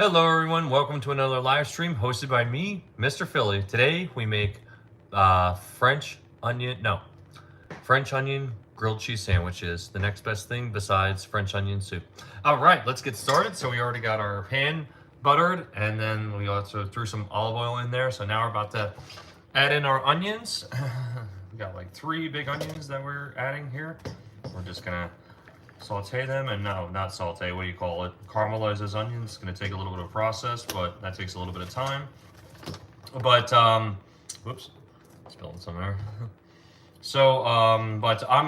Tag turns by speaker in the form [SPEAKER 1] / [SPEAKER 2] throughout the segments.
[SPEAKER 1] Hello everyone, welcome to another live stream hosted by me, Mr. Philly. Today we make French onion grilled cheese sandwiches. The next best thing besides French onion soup. All right, let's get started. So we already got our pan buttered and then we also threw some olive oil in there. So now we're about to add in our onions. We got like 3 big onions that we're adding here. We're just gonna saute them, and no, not saute, what do you call it? Caramelize those onions. It's gonna take a little bit of process, but that takes a little bit of time. But, whoops, spilling some there. So,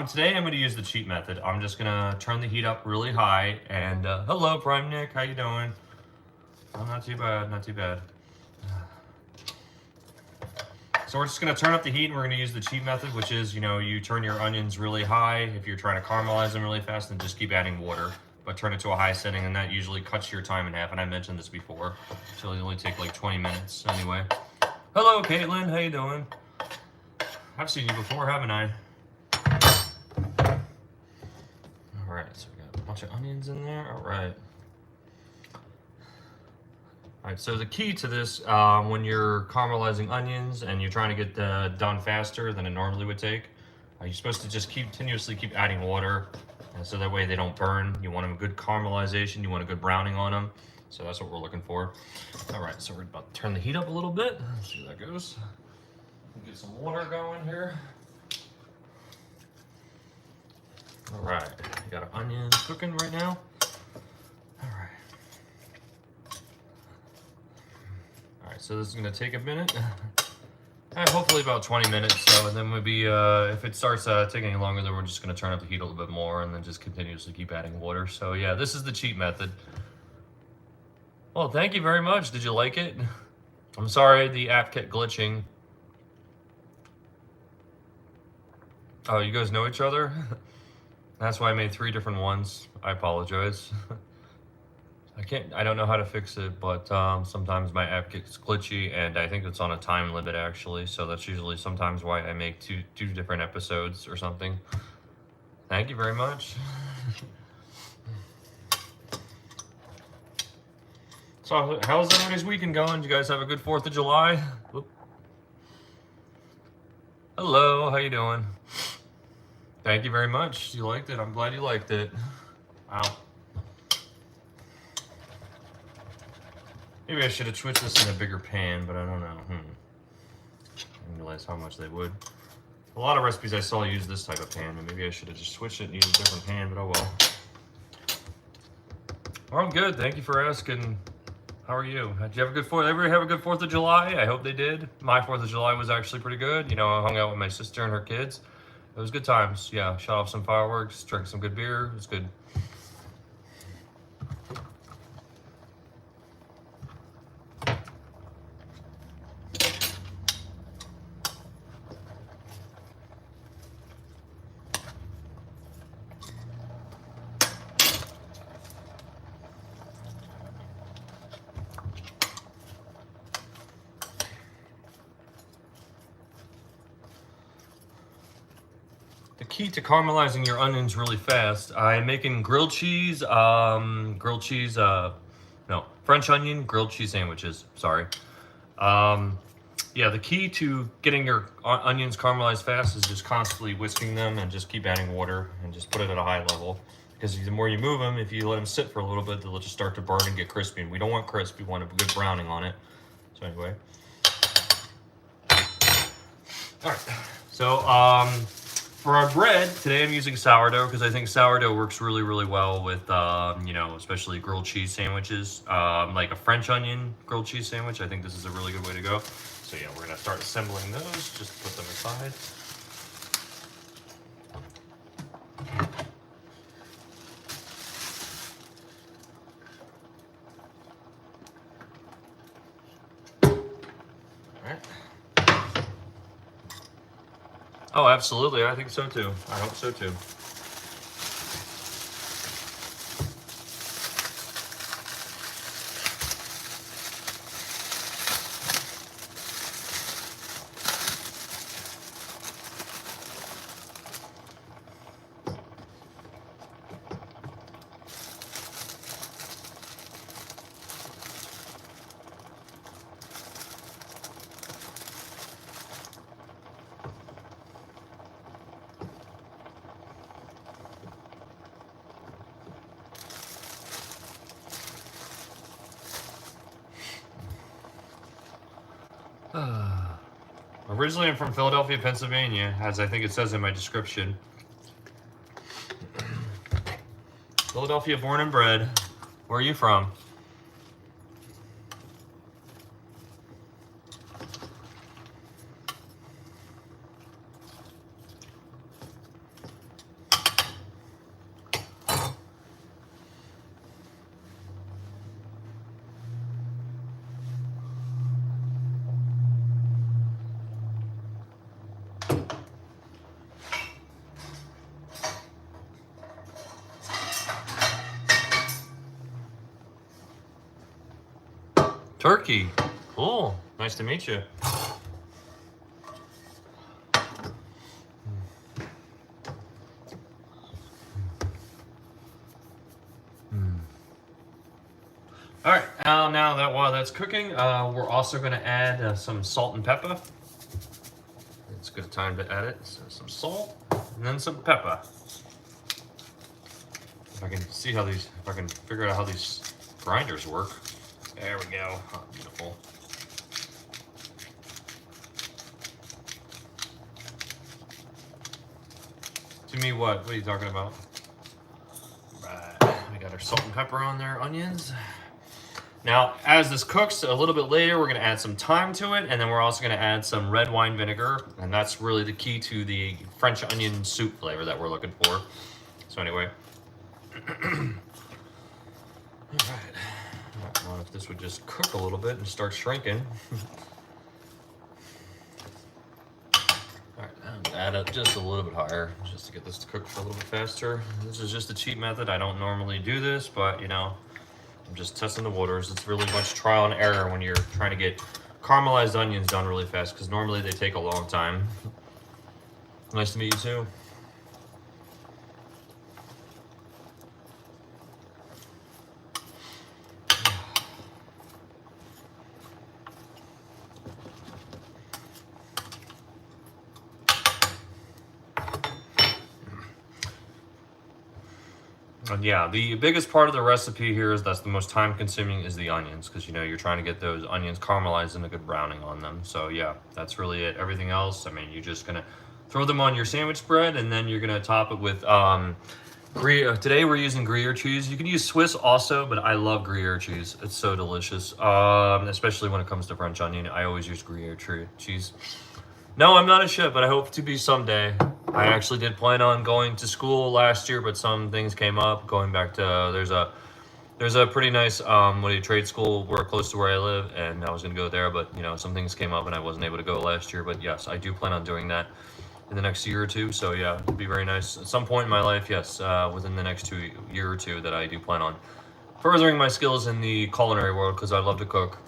[SPEAKER 1] today I'm gonna use the cheat method. I'm just gonna turn the heat up really high, and, hello, Prime Nick, how you doing? Oh, not too bad, not too bad. So we're just gonna turn up the heat and we're gonna use the cheat method, which is, you turn your onions really high. If you're trying to caramelize them really fast, then just keep adding water, but turn it to a high setting, and that usually cuts your time in half. And I mentioned this before, so it'll only take like 20 minutes anyway. Hello, Caitlin, how you doing? I've seen you before, haven't I? All right, so we got a bunch of onions in there. All right. All right, so the key to this, when you're caramelizing onions and you're trying to get done faster than it normally would take, you're supposed to just continuously keep adding water, so that way they don't burn. You want a good caramelization, you want a good browning on them, so that's what we're looking for. All right, so we're about to turn the heat up a little bit. Let's see how that goes. Get some water going here. All right, we got our onions cooking right now. All right. So this is going to take a minute, hopefully about 20 minutes. So, and then we'll be, if it starts taking any longer, then we're just going to turn up the heat a little bit more and then just continuously keep adding water. So yeah, this is the cheat method. Well, thank you very much. Did you like it? I'm sorry the app kept glitching. Oh, you guys know each other? That's why I made 3 different ones. I apologize. I don't know how to fix it, but sometimes my app gets glitchy, and I think it's on a time limit actually, so that's usually sometimes why I make two different episodes or something. Thank you very much. So how's everybody's weekend going? Did you guys have a good 4th of July? Whoop. Hello, how you doing? Thank you very much. You liked it. I'm glad you liked it. Wow. Maybe I should have switched this in a bigger pan, but I don't know. I didn't realize how much they would. A lot of recipes I saw use this type of pan, and maybe I should have just switched it and used a different pan, but oh well. Well, I'm good. Thank you for asking. How are you? Did you have a good 4th? Everybody have a good 4th of July? I hope they did. My 4th of July was actually pretty good. I hung out with my sister and her kids. It was good times. Yeah, shot off some fireworks, drank some good beer. It was good. The key to caramelizing your onions really fast, I'm making French onion grilled cheese sandwiches, sorry. Yeah, the key to getting your onions caramelized fast is just constantly whisking them and just keep adding water and just put it at a high level. Because the more you move them, if you let them sit for a little bit, they'll just start to burn and get crispy. And we don't want crisp, we want a good browning on it. So anyway. All right, so for our bread, today I'm using sourdough because I think sourdough works really, really well with, especially grilled cheese sandwiches. Like a French onion grilled cheese sandwich, I think this is a really good way to go. So yeah, we're gonna start assembling those, just put them aside. All right. Oh, absolutely. I think so too. I hope so too. Originally, I'm from Philadelphia, Pennsylvania, as I think it says in my description. Philadelphia, born and bred. Where are you from? Turkey. Cool. Nice to meet you. All right. Now that while that's cooking, we're also going to add some salt and pepper. It's a good time to add it. So some salt and then some pepper. If I can see how these, if I can figure out how these grinders work. There we go. Oh, beautiful. To me, what? What are you talking about? Right. We got our salt and pepper on there, onions. Now, as this cooks a little bit later, we're going to add some thyme to it, and then we're also going to add some red wine vinegar, and that's really the key to the French onion soup flavor that we're looking for. So anyway. All right. Well, if this would just cook a little bit and start shrinking. Alright, add it just a little bit higher, just to get this to cook for a little bit faster. This is just a cheap method. I don't normally do this, but you know, I'm just testing the waters. It's really much trial and error when you're trying to get caramelized onions done really fast, because normally they take a long time. Nice to meet you too. Yeah, the biggest part of the recipe here is that's the most time consuming is the onions, because you know you're trying to get those onions caramelized and a good browning on them. So yeah, that's really it. Everything else, I mean, you're just gonna throw them on your sandwich bread, and then you're gonna top it with Gruyere. Today we're using Gruyere cheese. You can use Swiss also, but I love Gruyere cheese. It's so delicious, especially when it comes to French onion. I always use Gruyere cheese. No, I'm not a chef, but I hope to be someday. I actually did plan on going to school last year, but some things came up. Going back to there's a pretty nice trade school close to where I live, and I was gonna go there, but you know some things came up and I wasn't able to go last year. But yes, I do plan on doing that in the next year or two. So yeah, it'd be very nice at some point in my life. Yes, within the next year or two, that I do plan on furthering my skills in the culinary world, because I love to cook.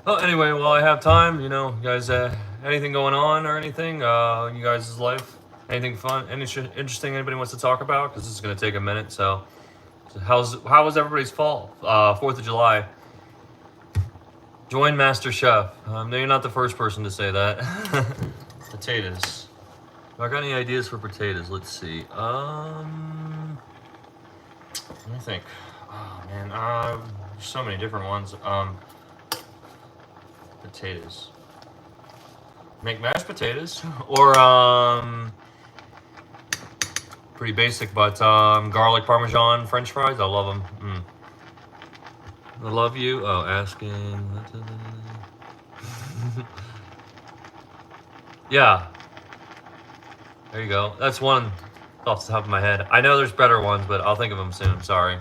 [SPEAKER 1] Well, anyway, while I have time, you know, you guys, anything going on or anything, you guys' life? Anything fun, interesting anybody wants to talk about? Because this is going to take a minute, so how was everybody's fall? 4th of July. Join Master Chef. No, you're not the first person to say that. Potatoes. Have I got any ideas for potatoes? Let's see. Let me think. Oh, man, there's so many different ones. Potatoes. Make mashed potatoes, or pretty basic, but garlic parmesan French fries. I love them. I love you. Oh, asking. Yeah. There you go. That's one off the top of my head. I know there's better ones, but I'll think of them soon. Sorry.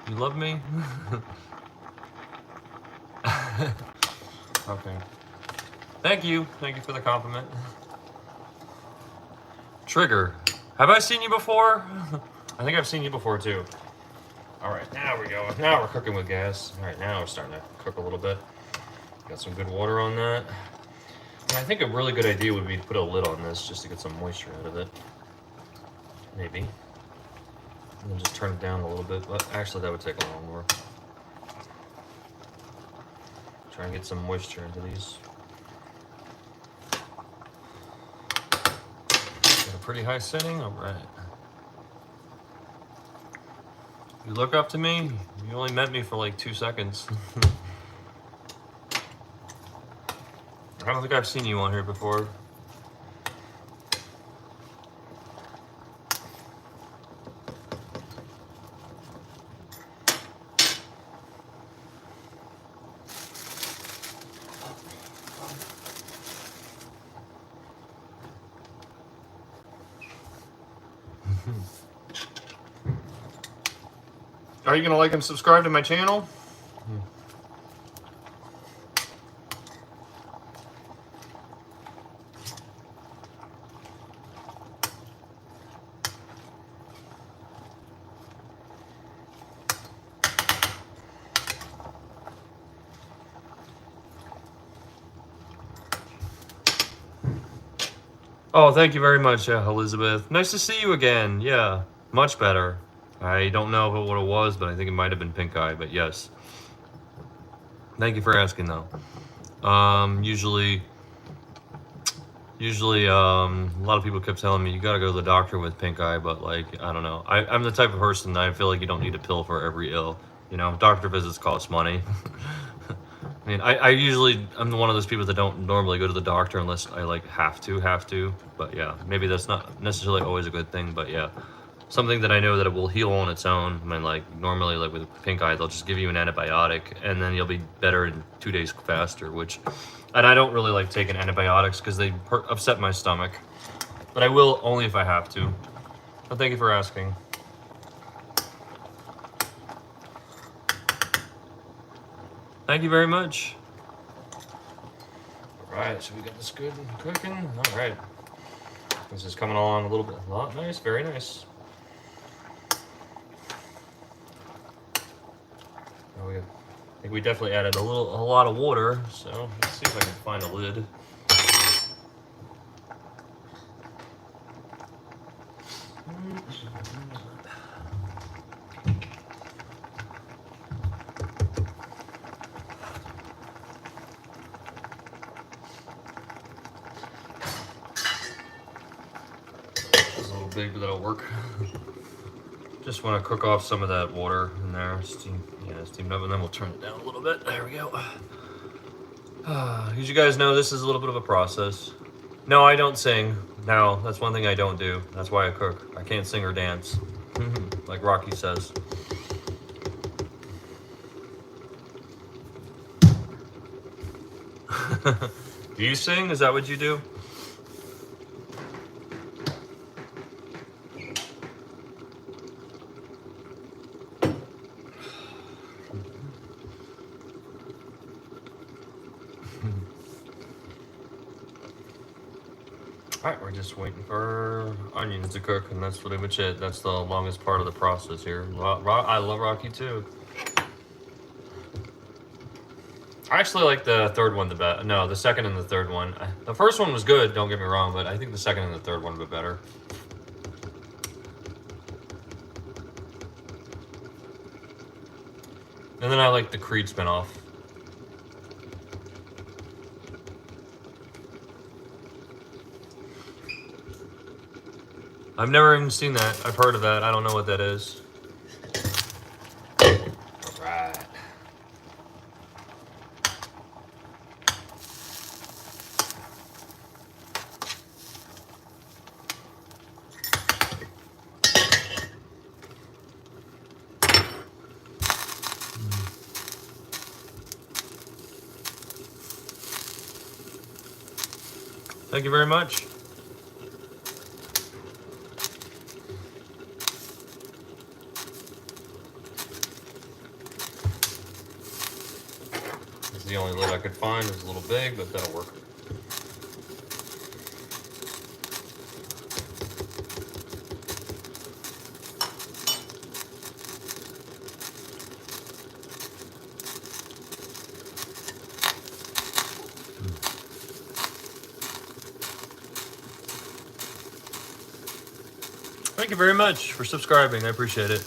[SPEAKER 1] You love me? Okay. Thank you. Thank you for the compliment. Trigger. Have I seen you before? I think I've seen you before too. All right, now we go. Now we're cooking with gas. All right, now we're starting to cook a little bit. Got some good water on that. And I think a really good idea would be to put a lid on this just to get some moisture out of it. Maybe. And then just turn it down a little bit. But actually, that would take a lot more. Try and get some moisture into these. Got a pretty high setting. All right. You look up to me. You only met me for like 2 seconds. I don't think I've seen you on here before. Are you gonna like and subscribe to my channel? Oh, thank you very much, Elizabeth. Nice to see you again. Yeah, much better. I don't know what it was, but I think it might have been pink eye, but yes. Thank you for asking, though. Usually, a lot of people kept telling me, you gotta go to the doctor with pink eye, but like, I don't know. I'm the type of person that I feel like you don't need a pill for every ill. You know, doctor visits cost money. I mean, I'm one of those people that don't normally go to the doctor unless I like have to, but yeah, maybe that's not necessarily always a good thing, but yeah, something that I know that it will heal on its own. I mean, like normally like with pink eye, they'll just give you an antibiotic and then you'll be better in 2 days faster, and I don't really like taking antibiotics because they upset my stomach, but I will only if I have to. But thank you for asking. Thank you very much. All right, so we got this good and cooking. All right, this is coming along a lot nice, very nice. Oh, I think we definitely added a lot of water. So let's see if I can find a lid. Big, but that'll work. Just want to cook off some of that water in there, steamed up, and then we'll turn it down a little bit. There we go. As you guys know, this is a little bit of a process. No, I don't sing. No, that's one thing I don't do. That's why I cook. I can't sing or dance, like Rocky says. Do you sing? Is that what you do? Alright, we're just waiting for onions to cook, and that's pretty much it. That's the longest part of the process here. I love Rocky too. I actually like the third one the best. No, the second and the third one. The first one was good, don't get me wrong, but I think the second and the third one were better. And then I like the Creed spinoff. I've never even seen that. I've heard of that. I don't know what that is. All right. Thank you very much. The only lid I could find was a little big, but that'll work. Thank you very much for subscribing. I appreciate it.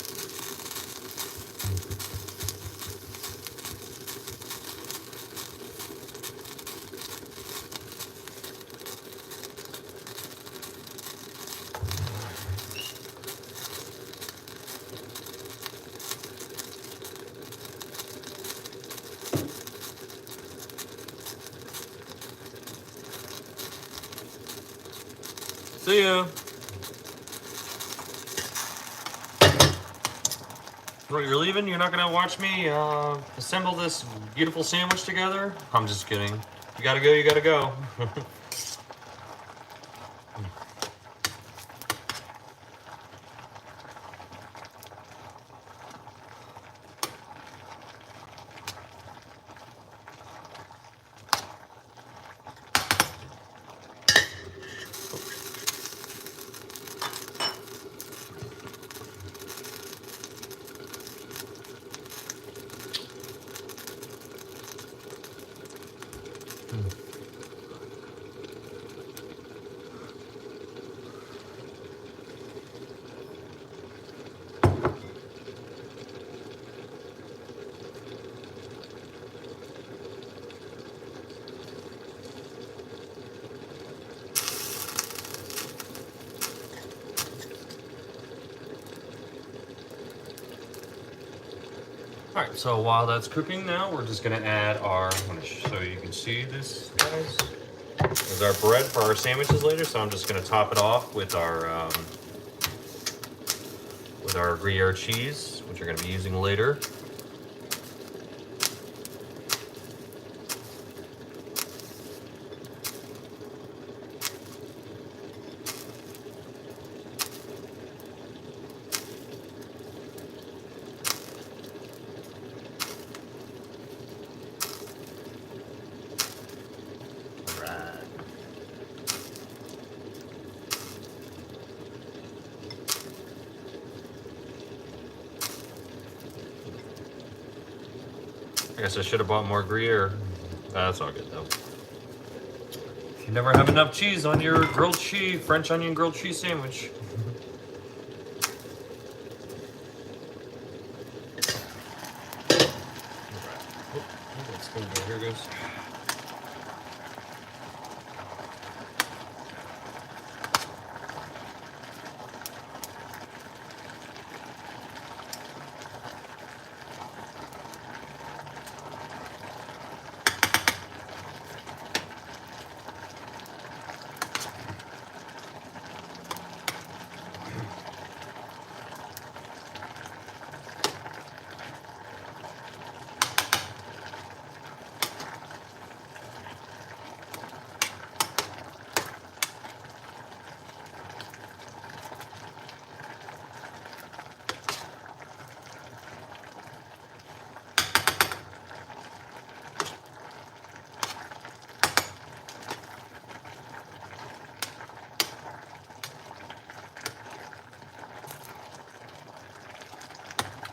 [SPEAKER 1] See ya. What, you're leaving? You're not gonna watch me assemble this beautiful sandwich together? I'm just kidding. You gotta go, you gotta go. All right, so while that's cooking now, we're just gonna add our, I'm gonna so you can see this, guys. There's our bread for our sandwiches later, so I'm just gonna top it off with our Gruyere cheese, which we're gonna be using later. I guess I should have bought more Gruyere. That's all good though. You never have enough cheese on your grilled cheese, French onion grilled cheese sandwich. Here it goes.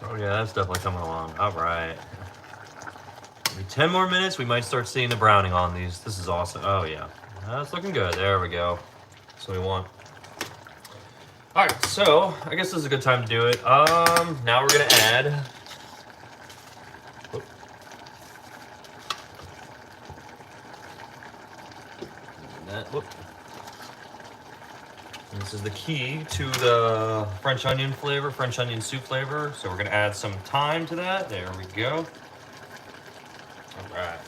[SPEAKER 1] Oh yeah, that's definitely coming along. All right. Maybe 10 more minutes, we might start seeing the browning on these. This is awesome. Oh yeah, that's looking good. There we go. That's what we want. All right, so I guess this is a good time to do it. Now we're gonna add. Whoop. And this is the key to the French onion flavor, French onion soup flavor. So we're gonna add some thyme to that. There we go. All right.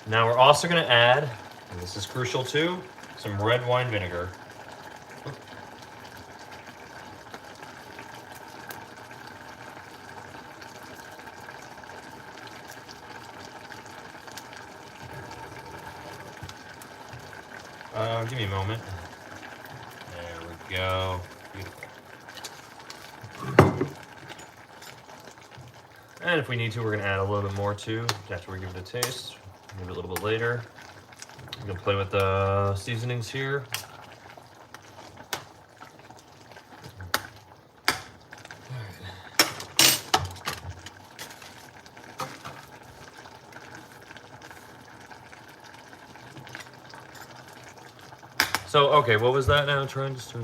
[SPEAKER 1] Now we're also gonna add, and this is crucial too, some red wine vinegar. Give me a moment. There we go. Beautiful. And if we need to, we're going to add a little bit more too, after we give it a taste. Maybe a little bit later. I'm going to play with the seasonings here. So, okay, what was that now? Trying to start.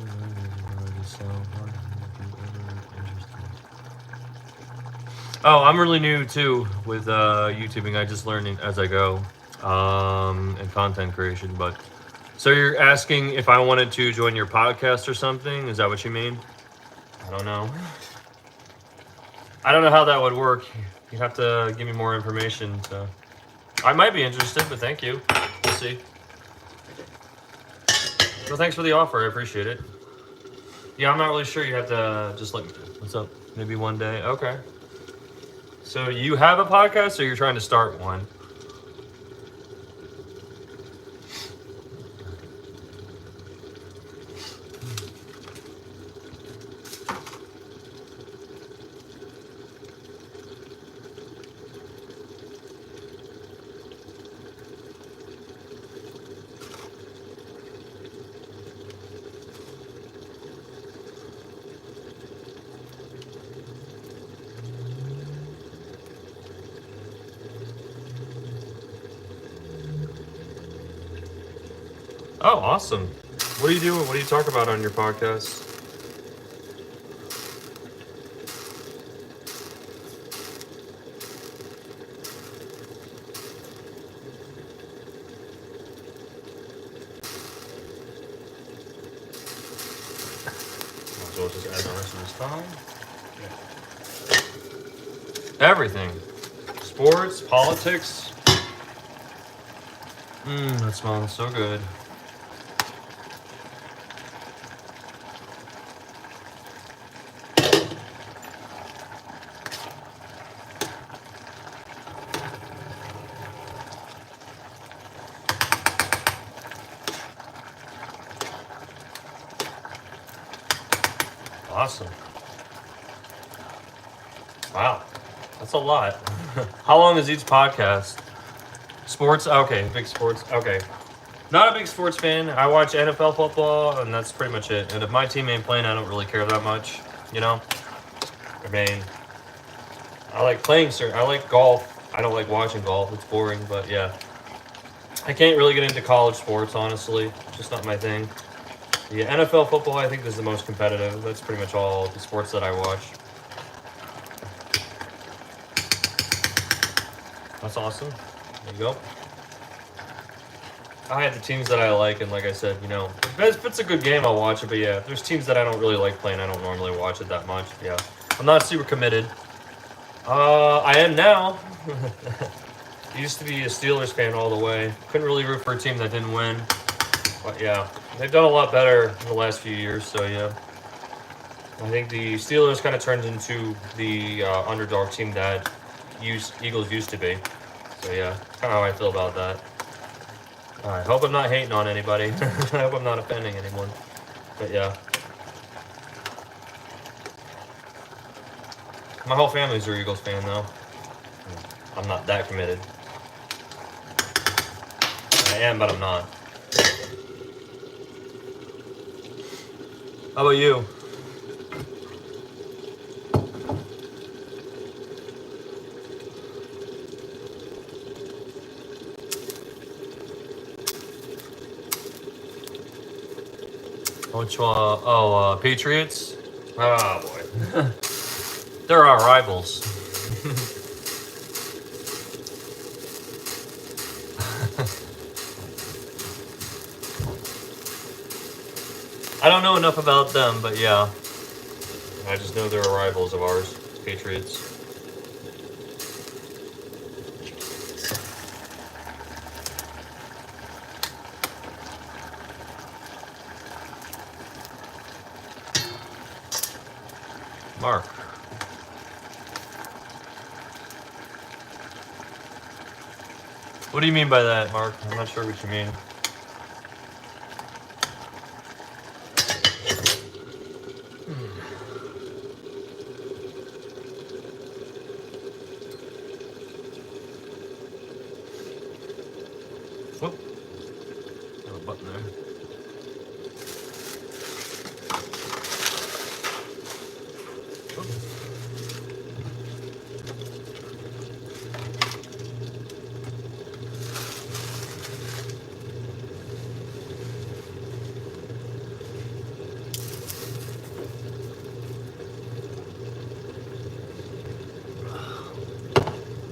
[SPEAKER 1] Oh, I'm really new too with YouTubing. I just learn as I go, and content creation. But so you're asking if I wanted to join your podcast or something? Is that what you mean? I don't know. I don't know how that would work. You'd have to give me more information to I might be interested, but thank you. We'll see. Well, thanks for the offer. I appreciate it. Yeah, I'm not really sure. You have to just like, what's up? Maybe one day. Okay. So you have a podcast, or you're trying to start one? Oh, awesome. What do you do? What do you talk about on your podcast? Might as well just add the rest of this time. Everything. Sports, politics. That smells so good. Awesome. Wow. That's a lot. How long is each podcast? Sports? Okay, big sports. Okay. Not a big sports fan. I watch NFL football, and that's pretty much it. And if my team ain't playing, I don't really care that much, you know? I mean, I like playing certain. I like golf. I don't like watching golf. It's boring, but yeah. I can't really get into college sports, honestly. It's just not my thing. Yeah, NFL football, I think, is the most competitive. That's pretty much all the sports that I watch. That's awesome. There you go. I have the teams that I like, and like I said, you know, if it's a good game, I'll watch it. But yeah, if there's teams that I don't really like playing, I don't normally watch it that much. Yeah, I'm not super committed. I am now. Used to be a Steelers fan all the way. Couldn't really root for a team that didn't win. But yeah, they've done a lot better in the last few years. So yeah, I think the Steelers kind of turned into the underdog team that Eagles used to be. So yeah, kind of how I feel about that. I hope I'm not hating on anybody. I hope I'm not offending anyone. But yeah. My whole family's an Eagles fan, though. I'm not that committed. I am, but I'm not. How about you? Which one? Oh, Patriots? Oh, boy. They're our rivals. I don't know enough about them, but yeah. I just know they're rivals of ours, Patriots. Mark. What do you mean by that, Mark? I'm not sure what you mean. Whoop. Got a button there.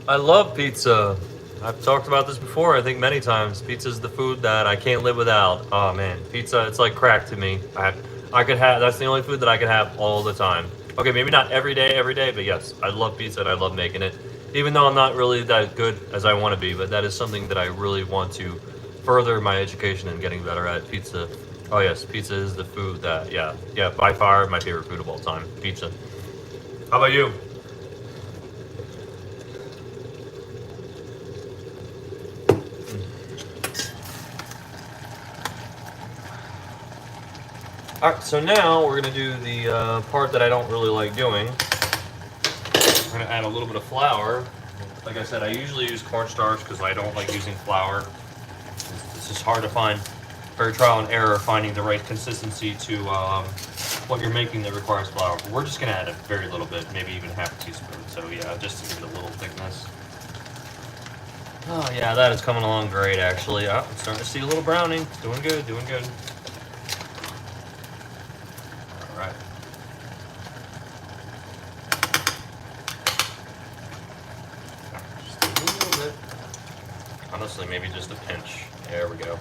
[SPEAKER 1] I love pizza. I've talked about this before, I think many times. Pizza's the food that I can't live without. Oh man, pizza, it's like crack to me. I could have, that's the only food that I could have all the time. Okay, maybe not every day, but yes, I love pizza and I love making it. even though I'm not really that good as I want to be, but that is something that I really want to further my education and getting better at. Pizza. Oh yes, pizza is the food that, yeah, by far my favorite food of all time. Pizza. How about you? Alright, so now we're going to do the part that I don't really like doing. We're going to add a little bit of flour. Like I said, I usually use cornstarch because I don't like using flour. It's just hard to find, very trial and error, finding the right consistency to what you're making that requires flour. But we're just going to add a very little bit, maybe even half a teaspoon. So yeah, just to give it a little thickness. Oh yeah, that is coming along great actually. Oh, I'm starting to see a little browning. Doing good, doing good. Alright. Just a little bit. Honestly, maybe just a pinch. There we go.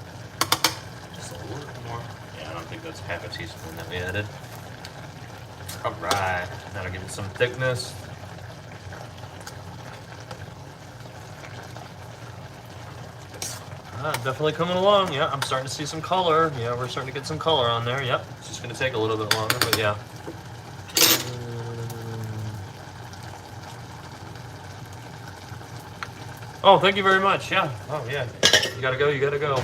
[SPEAKER 1] Just a little bit more. Yeah, I don't think that's half a teaspoon that we added. Alright. That'll give it some thickness. Definitely coming along. Yeah, I'm starting to see some color. Yeah, we're starting to get some color on there. Yep. It's just going to take a little bit longer, but yeah. Oh, thank you very much. Yeah. Oh, yeah. You gotta go. You gotta go.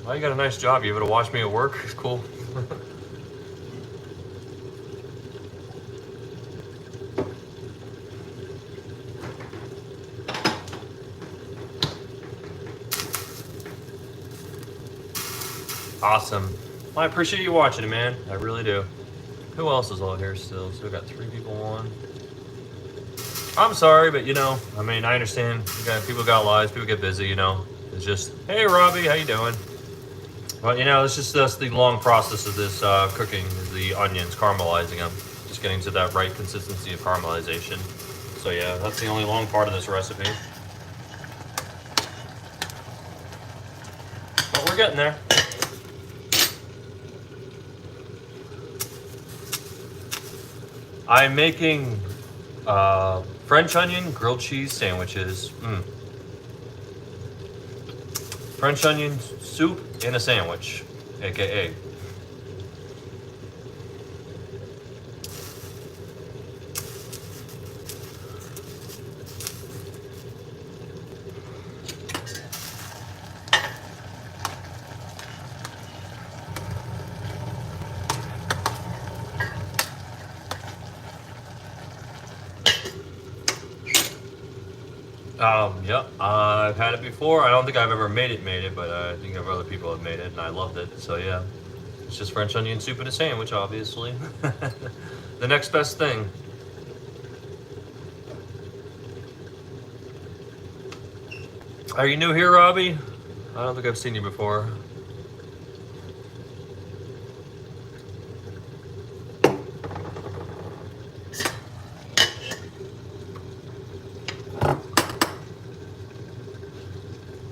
[SPEAKER 1] Well, you got a nice job. You able to watch me at work? It's cool. Awesome. Well, I appreciate you watching it, man. I really do. Who else is all here still? So we got 3 people on. I'm sorry, but you know, I mean, I understand. People got lives, people get busy, you know. It's just, hey, Robbie, how you doing? But you know, it's just the long process of this cooking, the onions, caramelizing them, just getting to that right consistency of caramelization. So yeah, that's the only long part of this recipe. But we're getting there. I'm making French onion grilled cheese sandwiches. French onion soup in a sandwich, aka. Yep, I've had it before. I don't think I've ever made it, but I think other people have made it, and I loved it. So yeah, it's just French onion soup in a sandwich, obviously. The next best thing. Are you new here, Robbie? I don't think I've seen you before.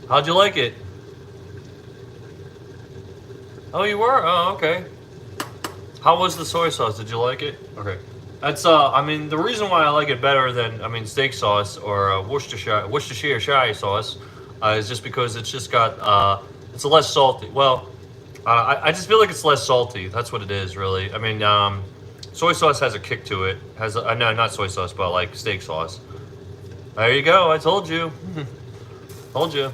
[SPEAKER 1] How'd you like it? Oh, you were? Oh, okay. How was the soy sauce? Did you like it? Okay. That's, I mean, the reason why I like it better than, I mean, steak sauce or Worcestershire sauce is just because it's just got, it's less salty. Well, I just feel like it's less salty. That's what it is, really. I mean, soy sauce has a kick to it. No, not soy sauce, but like steak sauce. There you go. I told you. Told you.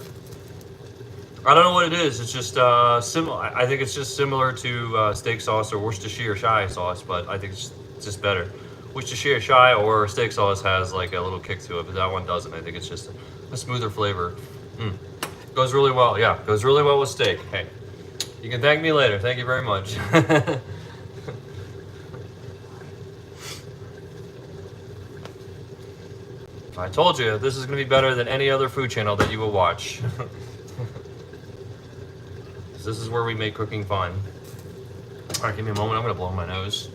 [SPEAKER 1] I don't know what it is. It's just similar. I think it's just similar to steak sauce or Worcestershire sauce, but I think it's just better. Worcestershire or steak sauce has like a little kick to it, but that one doesn't. I think it's just a smoother flavor. Goes really well. Yeah, goes really well with steak. Hey, you can thank me later. Thank you very much. I told you, this is going to be better than any other food channel that you will watch. This is where we make cooking fun. All right, give me a moment. I'm going to blow my nose.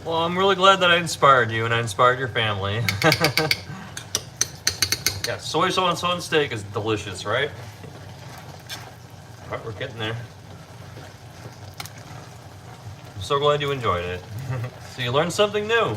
[SPEAKER 1] Well, I'm really glad that I inspired you and I inspired your family. Yeah, soy sauce on steak is delicious, right? All right, we're getting there. I'm so glad you enjoyed it. So you learned something new.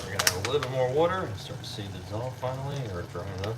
[SPEAKER 1] We're gonna add a little bit more water and start to see it dissolve finally, or dry enough.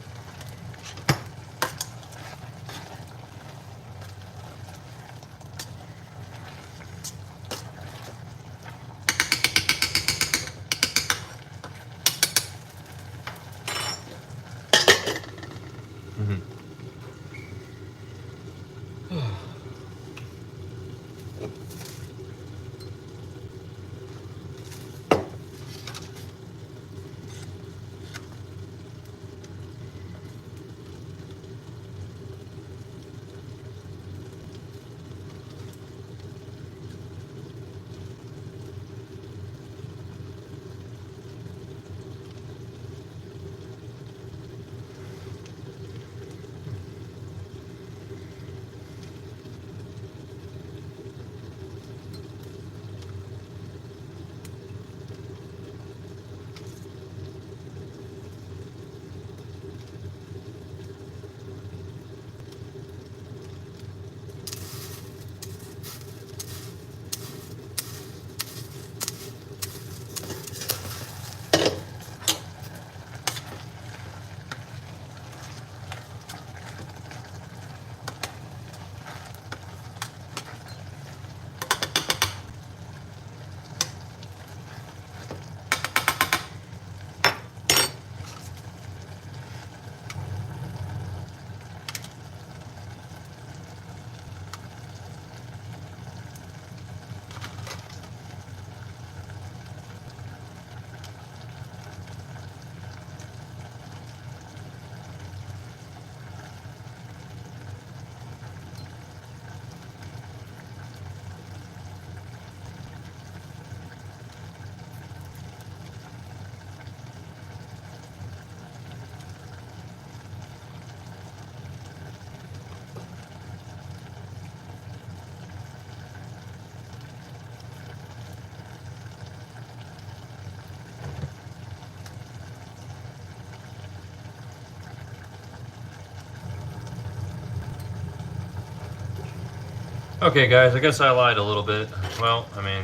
[SPEAKER 1] Okay, guys, I guess I lied a little bit. Well, I mean,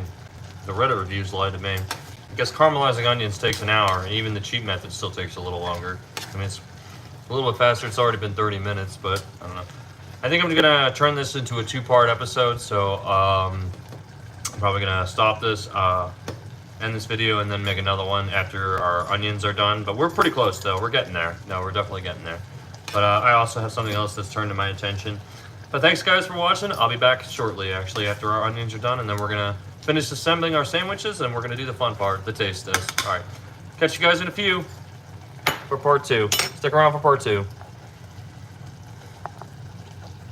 [SPEAKER 1] the Reddit reviews lied to me. I guess caramelizing onions takes an hour, and even the cheap method still takes a little longer. I mean, it's a little bit faster. It's already been 30 minutes, but I don't know. I think I'm gonna turn this into a two-part episode, so I'm probably gonna stop this, end this video, and then make another one after our onions are done. But we're pretty close, though. We're getting there. No, we're definitely getting there. But I also have something else that's turned to my attention. But thanks, guys, for watching. I'll be back shortly, actually, after our onions are done, and then we're gonna finish assembling our sandwiches, and we're gonna do the fun part, the taste test. All right, catch you guys in a few for part 2. Stick around for part 2.